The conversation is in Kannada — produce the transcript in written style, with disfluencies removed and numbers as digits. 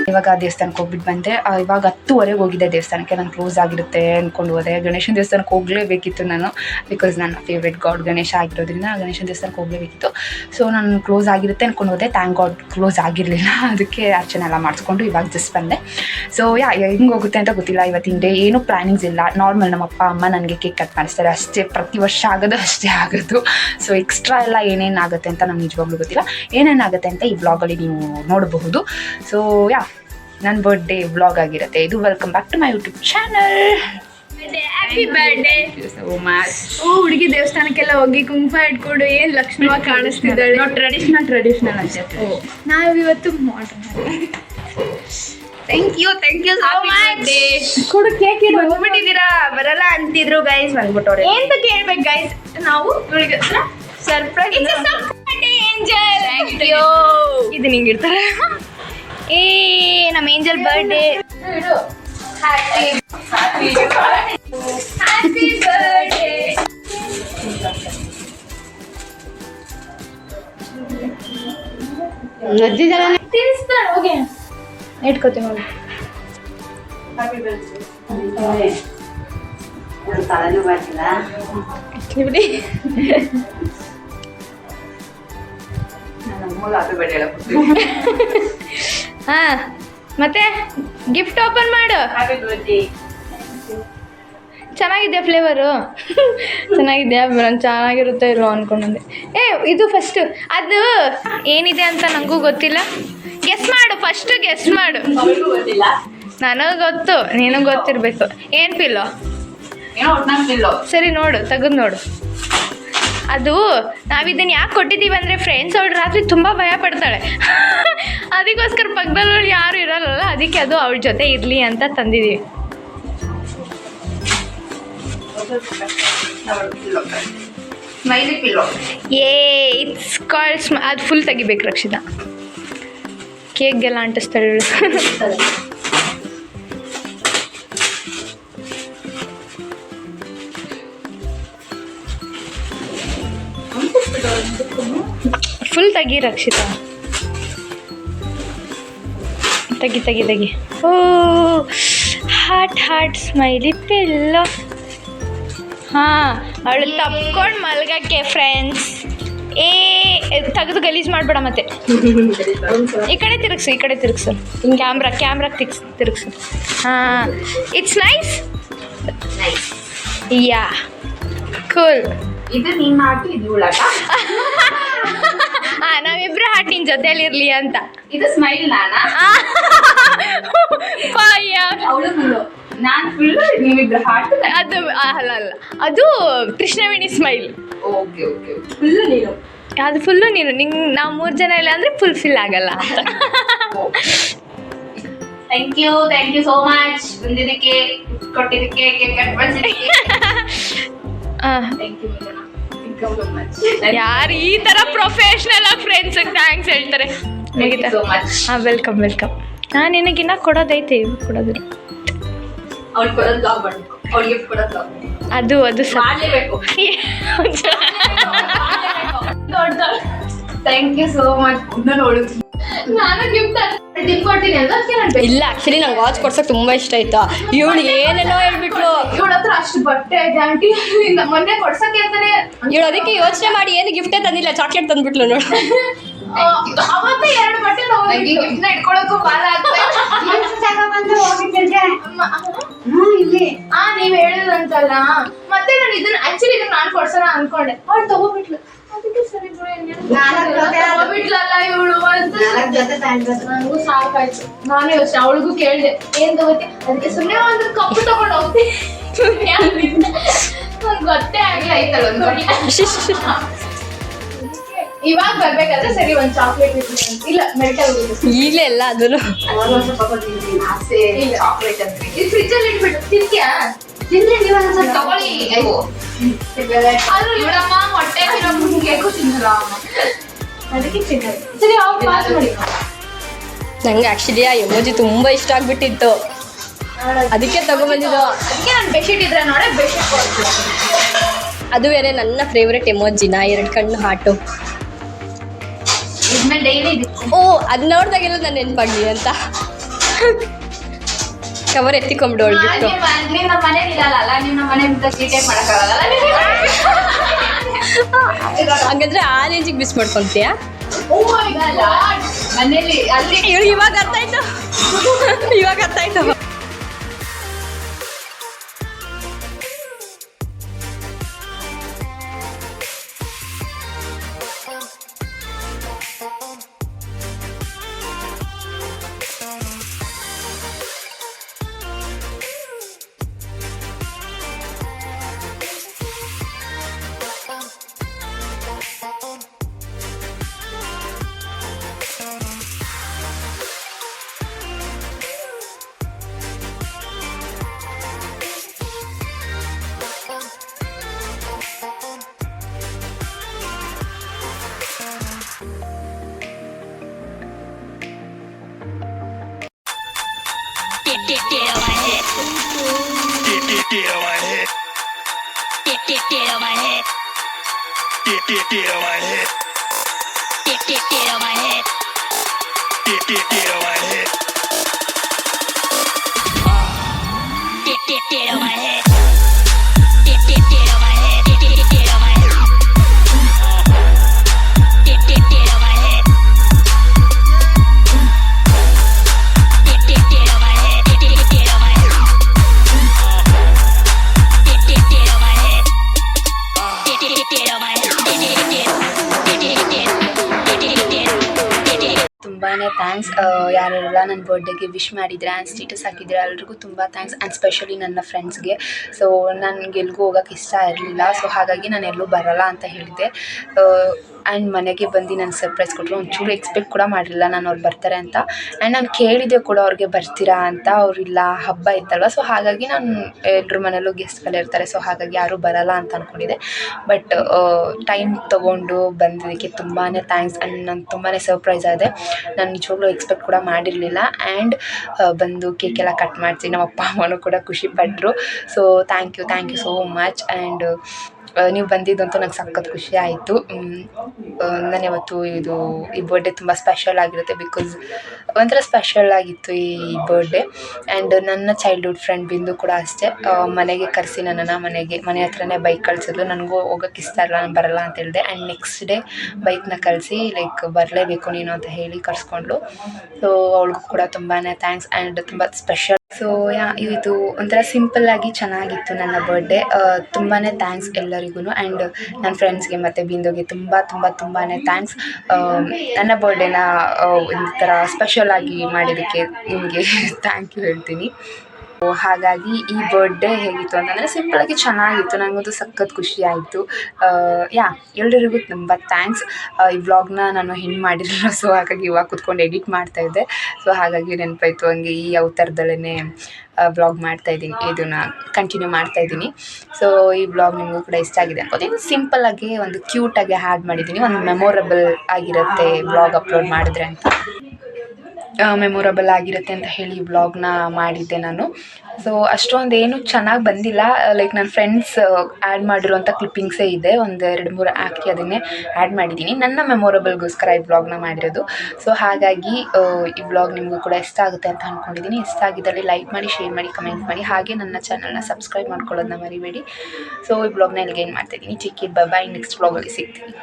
ಇವಾಗ ದೇವಸ್ಥಾನಕ್ಕೆ ಹೋಗ್ಬಿಟ್ಟು ಬಂದೆ. ಇವಾಗ 10:30 ಹೋಗಿದ್ದೆ ದೇವಸ್ಥಾನಕ್ಕೆ. ನಾನು ಕ್ಲೋಸ್ ಆಗಿರುತ್ತೆ ಅಂದ್ಕೊಂಡು ಹೋದೆ. ಗಣೇಶನ ದೇವಸ್ಥಾನಕ್ಕೆ ಹೋಗಲೇಬೇಕಿತ್ತು ನಾನು, ಬಿಕಾಸ್ ನನ್ನ ಫೇವ್ರೆಟ್ ಗಾಡ್ ಗಣೇಶ ಆಗಿರೋದ್ರಿಂದ ಗಣೇಶನ ದೇವಸ್ಥಾನಕ್ಕೆ ಹೋಗಲೇಬೇಕಿತ್ತು. ಸೊ ನಾನು ಕ್ಲೋಸ್ ಆಗಿರುತ್ತೆ ಅಂದ್ಕೊಂಡು ಹೋದೆ. ಥ್ಯಾಂಕ್ ಗಾಡ್ ಕ್ಲೋಸ್ ಆಗಿರಲಿಲ್ಲ. ಅದಕ್ಕೆ ಅರ್ಚನೆ ಎಲ್ಲ ಮಾಡಿಸ್ಕೊಂಡು ಇವಾಗ ಜಸ್ಟ್ ಬಂದೆ. ಸೊ ಹೆಂಗೆ ಹೋಗುತ್ತೆ ಅಂತ ಗೊತ್ತಿಲ್ಲ. ಇವತ್ತಿನ ಡೇ ಏನೂ ಪ್ಲ್ಯಾನಿಂಗ್ಸ್ ಇಲ್ಲ. ನಾರ್ಮಲ್ ನಮ್ಮ ಅಪ್ಪ ಅಮ್ಮ ನನಗೆ ಕೇಕ್ ಕಟ್ ಮಾಡಿಸ್ತಾರೆ ಅಷ್ಟೇ. ಪ್ರತಿ ವರ್ಷ ಆಗೋದು ಅಷ್ಟೇ ಆಗೋದು. ಸೊ ಎಕ್ಸ್ಟ್ರಾ ಎಲ್ಲ ಏನೇನಾಗುತ್ತೆ ಅಂತ ನಂಗೆ ನಿಜವಾಗ್ಲೂ ಗೊತ್ತಿಲ್ಲ. ಏನೇನಾಗುತ್ತೆ ಅಂತ ಈ ವ್ಲಾಗಲ್ಲಿ ನೀವು ನೋಡಬಹುದು. ಸೊ ನನ್ನ ಬರ್ಡೇ ವ್ಲಾಗ್ ಆಗಿರುತ್ತೆ ಇದು. Welcome back to my YouTube channel. Happy birthday. ಹುಡುಗಿ ದೇವಸ್ಥಾನಕ್ಕೆಲ್ಲ ಹೋಗಿ ಕುಂಕುಮ ಇಟ್ಕೊಂಡು ಏನ್ ಲಕ್ಷ್ಮಣವಾಗಿ ಕಾಣಿಸ್ತಿದ್ದಾಳೆ. ಟ್ರೆಡಿಷನಲ್ ಅನ್ಸುತ್ತೆ. ನಾವಿವತ್ತು modern. Thank you so much. ಕೊಡು ಕೇಕ್ ಬಂದ್ಬಿಟ್ಟಿದ್ದೀರಾ. ಬರಲ್ಲ ಅಂತಿದ್ರು ಗೈಸ್, ಬಂದ್ಬಿಟ್ಟವ್ರೆ. ಎಂತ ಕೇಳ್ಬೇಕು ಗೈಸ್, ನಾವು ಇವಳಿಗೆ ಸರ್ಪ್ರೈಸ್ ಏಂಜಲ್. Thank you. ಇದು ನಿಂಗೆ ಇರ್ತಾರೆ. ನಮ್ಮ ಏಂಜಲ್ ಬರ್ಡೇ. Happy birthday. ಅಜ್ಜಿ ಜನ ತಿನ್ಸ್ತಾಳೆ. ಹೋಗಿ ಇಟ್ಕೋತೀವಿ ನೋಡಿ. ಬಿಡಿ. ಹಾ ಮತ್ತೆ ಗಿಫ್ಟ್ ಓಪನ್ ಮಾಡು. ಚೆನ್ನಾಗಿದೆಯಾ ಫ್ಲೇವರು? ಚೆನ್ನಾಗಿದೆಯಾ? ಚೆನ್ನಾಗಿರುತ್ತೆ ಇರೋ ಅನ್ಕೊಂಡೆ. ಇದು ಫಸ್ಟ್ ಅದು ಏನಿದೆ ಅಂತ ನನಗೂ ಗೊತ್ತಿಲ್ಲ. ಗೆಸ್ ಮಾಡು, ಫಸ್ಟ್ ಗೆಸ್ ಮಾಡು. ನನಗೆ ಗೊತ್ತು, ನಿನಗೆ ಗೊತ್ತಿರಬೇಕು. ಏನು ಪಿಲ್ಲೋ? ಸರಿ ನೋಡು, ತೆಗೆದು ನೋಡು. ಅದು ನಾವಿದನ್ನು ಯಾಕೆ ಕೊಟ್ಟಿದ್ದೀವಿ ಅಂದರೆ ಫ್ರೆಂಡ್ಸ್ ಅವಳು ರಾತ್ರಿ ತುಂಬ ಭಯ ಪಡ್ತಾಳೆ. ಅದಕ್ಕೋಸ್ಕರ ಪಕ್ಕದಲ್ಲಿ ಯಾರು ಇರಲ್ಲ, ಅದಕ್ಕೆ ಅದು ಅವಳ ಜೊತೆ ಇರಲಿ ಅಂತ ತಂದಿದ್ದೀವಿ. ಇಟ್ಸ್ ಕಾಲ್ಡ್ ಅದು ಫುಲ್ ತೆಗಿಬೇಕು ರಕ್ಷಿತಾ. ಕೇಕ್ಗೆಲ್ಲ ಅಂಟಿಸ್ತಾಳೆ ಇವಳು. ಫುಲ್ ತೆಗಿ ರಕ್ಷಿತಾ. ತೆಗಿ. ಓ ಹಾರ್ಟ್ ಸ್ಮೈಲಿ ಪಿಲ್ಲೋ. ಹಾಂ, ಅವಳು ತಪ್ಕೊಂಡು ಮಲ್ಗಕ್ಕೆ ಫ್ರೆಂಡ್ಸ್. ತೆಗೆದು ಗಲೀಜ್ ಮಾಡಬೇಡ ಮತ್ತೆ. ಈ ಕಡೆ ತಿರುಗಿಸು. ಕ್ಯಾಮ್ರಾ ತಿರುಗಿಸು. ಹಾಂ, ಇಟ್ಸ್ ನೈಸ್. Yeah cool. ಇದು ನೀನು ಹಾಕಿ ಇದು ಉಳಕ. ನಾವಿಬ್ರು ಹಾಟ್ ನಿನ್ ಜೊತೆಲಿರ್ಲಿ ಅಂತ. ಇದು ಸ್ಮೈಲ್ ನಾನಾ? ಅವಳು ಫುಲ್ಲು, ನಾನು ಫುಲ್ಲು, ನೀವಿಬ್ರು ಹಾಟ್. ಅದು ಅಲ್ಲ, ಅದು ಕೃಷ್ಣವೇಣಿ ಸ್ಮೈಲ್. ಓಕೆ ಫುಲ್ಲು ನೀನು. ಅದು ಫುಲ್ಲು ನೀನು. ನಾವು 3 ಜನ ಇಲ್ಲ ಅಂದರೆ ಫುಲ್ಫಿಲ್ ಆಗಲ್ಲ ಅಂತ. Thank you so much. ಬಂದಿದ್ದಕ್ಕೆ, ಕೊಟ್ಟಿದ್ದಕ್ಕೆ, ಕೇಕ್ ಕಟ್ ಮಾಡಿದ್ದಕ್ಕೆ ಥ್ಯಾಂಕ್ ಯು. ಯಾರು ಈ ಥರ ಪ್ರೊಫೆಷ್ನಲ್ ಆಗಿ ಫ್ರೆಂಡ್ಸಿಗೆ ಥ್ಯಾಂಕ್ಸ್ ಹೇಳ್ತಾರೆ. ಹಾಂ, ವೆಲ್ಕಮ್. ನಾನು ನಿನಗಿನ್ನ ಕೊಡೋದೈತೆ, ಕೊಡೋದು ಅದು ಮಾಡಲೇಬೇಕು. Thank you so much. ನಾನು ಗಿಫ್ಟ್ ಕೊಡ್ತೀನಿ ಅಂತ. ಇಲ್ಲ, ಆಕ್ಚುಲಿ ನಂಗೆ ವಾಚ್ ಕೊಡ್ಸಕ್ಕೆ ತುಂಬಾ ಇಷ್ಟ ಆಯ್ತಾ. ಇವಳು ಏನೇನೋ ಹೇಳ್ಬಿಟ್ಲು. ಇವಳ ಹತ್ರ ಅಷ್ಟು ಬಟ್ಟೆ ಇದೆ ಆಂಟಿ, ಮೊನ್ನೆ ಕೊಡ್ಸಕ್ಕೆ ಅಂತಾನೆ. ಇವಳು ಅದಕ್ಕೆ ಯೋಚನೆ ಮಾಡಿ ಏನು ಗಿಫ್ಟೇ ತಂದಿಲ್ಲ, ಚಾಕ್ಲೇಟ್ ತಂದ್ಬಿಟ್ಲು ನೋಡು. ಅವತ್ತೇ 2 ಬಟ್ಟೆ ಗಿಫ್ಟ್ನ ಇಟ್ಕೊಳ್ಳೋಕ್ಕೂ ಬಾಲ ಆಗ್ತದೆ. ನೀವ್ ಹೇಳಿದ್ರಂತಲ್ಲ, ಮತ್ತೆ ನಾನು ಇದನ್ನ ನಾನು ಕೊಡ್ಸೋಣ ಅನ್ಕೊಂಡೆ. ಅವಳು ತಗೋಬಿಟ್ಲು. ಅದಕ್ಕೆ ಸರಿ ತಗೋಬಿಟ್ಲಲ್ಲ ಇವಳು ಅಂತ ನನಗೂ ಸಾಕಾಯ್ತು. ನಾನೇ ಯೋಚನೆ, ಅವಳಿಗೂ ಕೇಳಿದೆ ಏನ್ ತಗೋತಿ. ಅದಕ್ಕೆ ಸುಮ್ಮನೆ ಒಂದು ಕಪ್ಪು ತಗೊಂಡು ಹೋಗ್ತೀನಿ. ನಂಗೆ ಗೊತ್ತೇ ಆಗ್ಲಿ ಆಯ್ತಲ್ಲ ಒಂದು. ಇವಾಗ ಬರ್ಬೇಕಾದ್ರೆ ಸರಿ ಒಂದು ಚಾಕ್ಲೇಟ್ ಇಲ್ಲ ಮೆಲ್ಟಲ್ ಈಗಲೇ ಎಲ್ಲ ಅದನ್ನು ಚಾಕ್ಲೇಟ್ ಅಂತ ಫ್ರಿಜ್ ಅಲ್ಲಿ ಇಟ್ಬಿಟ್ಟು ತಿಂತ್ಯಾ? ತಿಂದ್ರೆ ನೀವು ಒಂದ್ಸಲ ತಗೊಳ್ಳಿ. ಇವಳಮ್ಮ ಹೊಟ್ಟೆ ಕೇಕು ತಿನ್ನಲ್ಲ, ಅದಕ್ಕೆ ತಿನ್ನಲ್ಲ. ಸರಿ ಅವ್ರು ಪಾಸ್ ಮಾಡಿ. ನಂಗೆ ಆಕ್ಚುಲಿ ಆ ಎಮೋಜಿ ತುಂಬಾ ಇಷ್ಟ ಆಗ್ಬಿಟ್ಟಿತ್ತು, ಅದಕ್ಕೆ ತಗೊಂಡ್ಬಂದಿದ್ದು. ಅದಕ್ಕೆ ನಾನು ಬೆಡ್ಶೀಟ್ ಇದ್ರೆ ನೋಡಿ ಬೆಡ್ಶೀಟ್ ಕೊಡ್ತೀನಿ. ಅದು ಬೇರೆ ನನ್ನ ಫೇವ್ರೆಟ್ ಎಮೋಜಿನ, 2 ಕಣ್ಣು ಹಾಟು. ಡೈಲಿ ಓ, ಅದು ನೋಡಿದಾಗೆಲ್ಲ ನಾನು ನೆನ್ಪಾಗ್ಲಿ ಅಂತ. ಕವರ್ ಎತ್ತಿಕೊಂಬಿಡು ಅವಳು ಗಿಫ್ಟು. ನಿಮ್ಮ ಮನೇಲಿ ಇರಲ್ಲ, ನಿಮ್ಮ ಮನೆಯಿಂದ ಚೀಟೆ ಮಾಡೋಕ್ಕಾಗಲ್ಲ. ಹಂಗಂದ್ರೆ ಆ ರೇಂಜಿಗೆ ಮಿಸ್ ಮಾಡ್ಕೊಂತೀಯಾ? ಮನೇಲಿ ಅಲ್ಲಿ ಇವಾಗ ಅರ್ಥ ಆಯ್ತು, ಇವಾಗ ಅರ್ಥ ಆಯ್ತು. ತುಂಬಾ ಥ್ಯಾಂಕ್ಸ್ ಯಾರೆಲ್ಲ ನನ್ನ ಬರ್ಡೇಗೆ ವಿಶ್ ಮಾಡಿದ್ರೆ ಆ್ಯಂಡ್ ಸ್ಟೇಟಸ್ ಹಾಕಿದ್ರೆ ಎಲ್ರಿಗೂ ತುಂಬ ಥ್ಯಾಂಕ್ಸ್. ಆ್ಯಂಡ್ ಸ್ಪೆಷಲಿ ನನ್ನ ಫ್ರೆಂಡ್ಸ್ಗೆ. ಸೊ ನನಗೆಲ್ಗೂ ಹೋಗೋಕ್ಕೆ ಇಷ್ಟ ಇರಲಿಲ್ಲ, ಸೊ ಹಾಗಾಗಿ ನಾನು ಎಲ್ಲೂ ಬರೋಲ್ಲ ಅಂತ ಹೇಳಿದ್ದೆ. ಆ್ಯಂಡ್ ಮನೆಗೆ ಬಂದು ನಾನು ಸರ್ಪ್ರೈಸ್ ಕೊಟ್ಟರು. ಒಂಚೂರು ಎಕ್ಸ್ಪೆಕ್ಟ್ ಕೂಡ ಮಾಡಿರಲಿಲ್ಲ ನಾನು ಅವ್ರು ಬರ್ತಾರೆ ಅಂತ. ಆ್ಯಂಡ್ ನಾನು ಕೇಳಿದೆ ಕೂಡ ಅವ್ರಿಗೆ ಬರ್ತೀರಾ ಅಂತ, ಅವರಿಲ್ಲ ಹಬ್ಬ ಇತ್ತಲ್ವ, ಸೊ ಹಾಗಾಗಿ ನಾನು ಎಲ್ಲರ ಮನೆಯಲ್ಲೂ ಗೆಸ್ಟ್ಗಳು ಇರ್ತಾರೆ, ಸೊ ಹಾಗಾಗಿ ಯಾರೂ ಬರೋಲ್ಲ ಅಂತ ಅಂದ್ಕೊಂಡಿದ್ದೆ. ಬಟ್ ಟೈಮ್ ತೊಗೊಂಡು ಬಂದಿದ್ದಕ್ಕೆ ತುಂಬಾ ಥ್ಯಾಂಕ್ಸ್. ಆ್ಯಂಡ್ ನಾನು ತುಂಬಾ ಸರ್ಪ್ರೈಸ್ ಆದೆ, ನಾನು ನಿಜವಾಗ್ಲೂ ಎಕ್ಸ್ಪೆಕ್ಟ್ ಕೂಡ ಮಾಡಿರಲಿಲ್ಲ. ಆ್ಯಂಡ್ ಬಂದು ಕೇಕೆಲ್ಲ ಕಟ್ ಮಾಡ್ತೀನಿ, ನಮ್ಮ ಅಪ್ಪ ಅಮ್ಮನೂ ಕೂಡ ಖುಷಿಪಟ್ಟರು. So thank you so much. And ನೀವು ಬಂದಿದ್ದಂತೂ ನಂಗೆ ಸಖತ್ ಖುಷಿ ಆಯಿತು. ನಾನು ಯಾವತ್ತು ಈ ಬರ್ಡೇ ತುಂಬ ಸ್ಪೆಷಲ್ ಆಗಿರುತ್ತೆ, ಬಿಕಾಸ್ ಒಂಥರ ಸ್ಪೆಷಲ್ ಆಗಿತ್ತು ಈ ಬರ್ಡೇ. ಆ್ಯಂಡ್ ನನ್ನ ಚೈಲ್ಡ್ಹುಡ್ ಫ್ರೆಂಡ್ ಬಿಂದು ಕೂಡ ಅಷ್ಟೇ, ಮನೆಗೆ ಕರೆಸಿ ನನ್ನನ್ನು ಮನೆ ಹತ್ರನೇ ಬೈಕ್ ಕಳಿಸಿದ್ಲು. ನನಗೂ ಹೋಗೋಕ್ಕೆ ಇಷ್ಟ ಇಲ್ಲ, ನಾನು ಬರಲ್ಲ ಅಂತ ಹೇಳಿದೆ. ಆ್ಯಂಡ್ ನೆಕ್ಸ್ಟ್ ಡೇ ಬೈಕ್ನ ಕಳಿಸಿ ಲೈಕ್ ಬರಲೇಬೇಕು ನೀನು ಅಂತ ಹೇಳಿ ಕರ್ಸ್ಕೊಂಡ್ಳು. ಸೊ ಅವಳಿಗೂ ಕೂಡ ತುಂಬಾ ಥ್ಯಾಂಕ್ಸ್. ಆ್ಯಂಡ್ ತುಂಬ ಸ್ಪೆಷಲ್. ಸೊ ಇದು ಒಂಥರ ಸಿಂಪಲ್ಲಾಗಿ ಚೆನ್ನಾಗಿತ್ತು ನನ್ನ ಬರ್ಡೇ. ತುಂಬಾ ಥ್ಯಾಂಕ್ಸ್ ಎಲ್ಲರಿಗೂ. ಆ್ಯಂಡ್ ನನ್ನ ಫ್ರೆಂಡ್ಸ್ಗೆ ಮತ್ತು ಬಿಂದುಗೆ ತುಂಬಾ ಥ್ಯಾಂಕ್ಸ್. ನನ್ನ ಬರ್ಡೇನ ಒಂಥರ ಸ್ಪೆಷಲಾಗಿ ಮಾಡಿದ್ದಕ್ಕೆ ನಿಮಗೆ ಥ್ಯಾಂಕ್ ಯು ಹೇಳ್ತೀನಿ. ಹಾಗಾಗಿ ಈ ಬರ್ಡೇ ಹೇಗಿತ್ತು ಅಂತಂದರೆ ಸಿಂಪಲಾಗಿ ಚೆನ್ನಾಗಿತ್ತು, ನನಗಂತೂ ಸಖತ್ ಖುಷಿ ಆಯಿತು. ಎಲ್ಲರಿಗೂ ತುಂಬ ಥ್ಯಾಂಕ್ಸ್. ಈ ವ್ಲಾಗ್ನ ನಾನು ಹೆಣ್ಣು ಮಾಡಿರಲಿಲ್ಲ, ಸೊ ಹಾಗಾಗಿ ಇವಾಗ ಕೂತ್ಕೊಂಡು ಎಡಿಟ್ ಮಾಡ್ತಾಯಿದ್ದೆ. ಸೊ ಹಾಗಾಗಿ ನೆನಪಾಯಿತು, ಹಂಗೆ ಈ ಅವತಾರದಲ್ಲೇ ವ್ಲಾಗ್ ಮಾಡ್ತಾಯಿದ್ದೀನಿ, ಇದನ್ನು ಕಂಟಿನ್ಯೂ ಮಾಡ್ತಾಯಿದ್ದೀನಿ. ಸೊ ಈ ವ್ಲಾಗ್ ನಿಮಗೂ ಕೂಡ ಇಷ್ಟ ಆಗಿದೆ ಅನ್ಕೋತೀನಿ. ಸಿಂಪಲ್ಲಾಗಿ ಒಂದು ಕ್ಯೂಟಾಗಿ ಆ್ಯಡ್ ಮಾಡಿದ್ದೀನಿ, ಒಂದು ಮೆಮೊರಬಲ್ ಆಗಿರುತ್ತೆ ವ್ಲಾಗ್ ಅಪ್ಲೋಡ್ ಮಾಡಿದ್ರೆ ಅಂತ. ಮೆಮೊರಬಲ್ ಆಗಿರುತ್ತೆ ಅಂತ ಹೇಳಿ ವ್ಲಾಗ್ನ ಮಾಡಿದ್ದೆ ನಾನು. ಸೊ ಅಷ್ಟೊಂದು ಏನು ಚೆನ್ನಾಗಿ ಬಂದಿಲ್ಲ, ಲೈಕ್ ನನ್ನ ಫ್ರೆಂಡ್ಸ್ ಆ್ಯಡ್ ಮಾಡಿರುವಂಥ ಕ್ಲಿಪ್ಪಿಂಗ್ಸೇ ಇದೆ, ಒಂದು 2-3 ಹಾಕಿ ಅದನ್ನೇ ಆ್ಯಡ್ ಮಾಡಿದ್ದೀನಿ. ನನ್ನ ಮೆಮೊರಬಲ್ಗೋಸ್ಕರ ಈ ವ್ಲಾಗ್ನ ಮಾಡಿರೋದು. ಸೊ ಹಾಗಾಗಿ ಈ ವ್ಲಾಗ್ ನಿಮಗೂ ಕೂಡ ಇಷ್ಟ ಆಗುತ್ತೆ ಅಂತ ಅಂದ್ಕೊಂಡಿದ್ದೀನಿ. ಇಷ್ಟ ಆಗಿದ್ದಲ್ಲಿ ಲೈಕ್ ಮಾಡಿ, ಶೇರ್ ಮಾಡಿ, ಕಮೆಂಟ್ ಮಾಡಿ, ಹಾಗೆ ನನ್ನ ಚಾನಲ್ನ ಸಬ್ಸ್ಕ್ರೈಬ್ ಮಾಡ್ಕೊಳ್ಳೋದನ್ನ ಮರಿಬೇಡಿ. ಸೊ ಈ ವ್ಲಾಗ್ನ ಇಲ್ಲಿಗೆ ಏನು ಮಾಡ್ತಾಯಿದ್ದೀನಿ. ಚಿಕ್ಕಿ ಬಾಯ್, ನೆಕ್ಸ್ಟ್ ವ್ಲಾಗಲ್ಲಿ ಸಿಗ್ತೀನಿ.